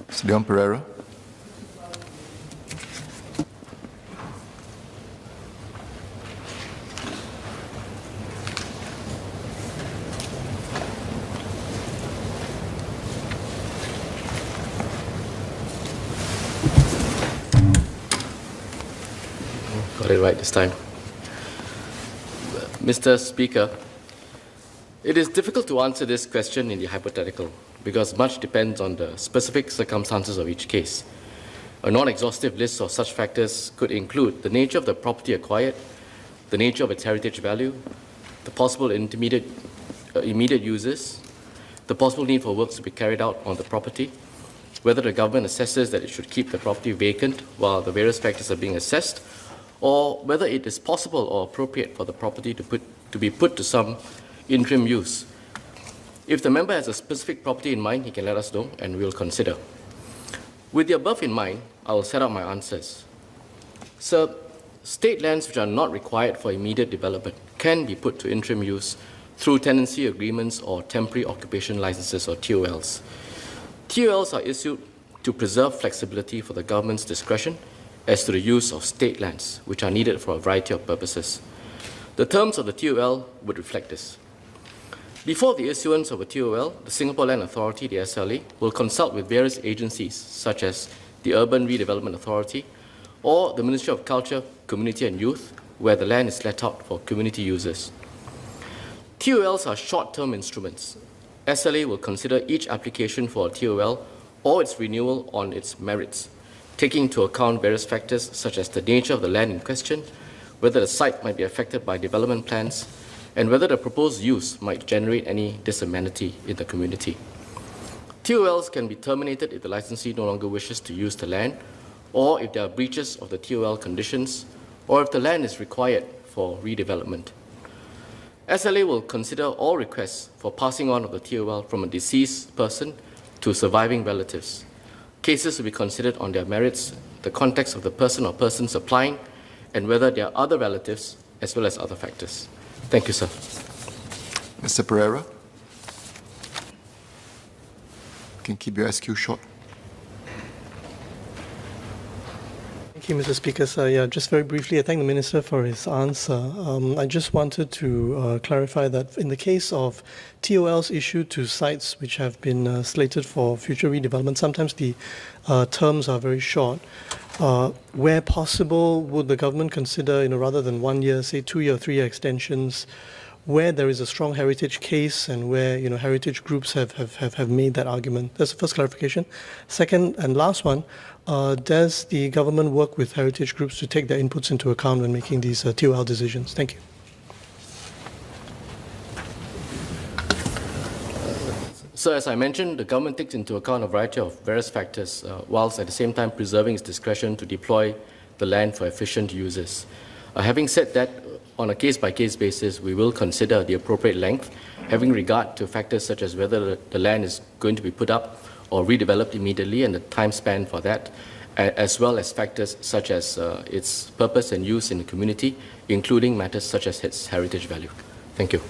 Mr. Leon Pereira. Got it right this time. Mr. Speaker, it is difficult to answer this question in the hypothetical because much depends on the specific circumstances of each case. A non-exhaustive list of such factors could include the nature of the property acquired, the nature of its heritage value, the possible immediate uses, the possible need for works to be carried out on the property, whether the government assesses that it should keep the property vacant while the various factors are being assessed, or whether it is possible or appropriate for the property to be put to some interim use. If the member has a specific property in mind, he can let us know and we will consider. With the above in mind, I will set out my answers. Sir, state lands which are not required for immediate development can be put to interim use through tenancy agreements or temporary occupation licenses or TOLs. TOLs are issued to preserve flexibility for the government's discretion as to the use of state lands, which are needed for a variety of purposes. The terms of the TOL would reflect this. Before the issuance of a TOL, the Singapore Land Authority, the SLA, will consult with various agencies such as the Urban Redevelopment Authority or the Ministry of Culture, Community and Youth, where the land is let out for community users. TOLs are short-term instruments. SLA will consider each application for a TOL or its renewal on its merits, taking into account various factors such as the nature of the land in question, whether the site might be affected by development plans, and whether the proposed use might generate any disamenity in the community. TOLs can be terminated if the licensee no longer wishes to use the land, or if there are breaches of the TOL conditions, or if the land is required for redevelopment. SLA will consider all requests for passing on of the TOL from a deceased person to surviving relatives. Cases will be considered on their merits, the context of the person or persons applying, and whether there are other relatives as well as other factors. Thank you, sir. Mr. Pereira. You can keep your SQ short. Thank you, Mr. Speaker. Just very briefly, I thank the Minister for his answer. I just wanted to clarify that in the case of TOLs issued to sites which have been slated for future redevelopment, sometimes the terms are very short. Where possible, would the government consider, rather than 1 year, say 2 year or 3 year extensions, where there is a strong heritage case and where heritage groups have made that argument? That's the first clarification. Second and last one, does the government work with heritage groups to take their inputs into account when making these TOL decisions? Thank you. So as I mentioned, the government takes into account a variety of various factors, whilst at the same time preserving its discretion to deploy the land for efficient uses. Having said that, on a case-by-case basis, we will consider the appropriate length, having regard to factors such as whether the land is going to be put up or redeveloped immediately and the time span for that, as well as factors such as its purpose and use in the community, including matters such as its heritage value. Thank you.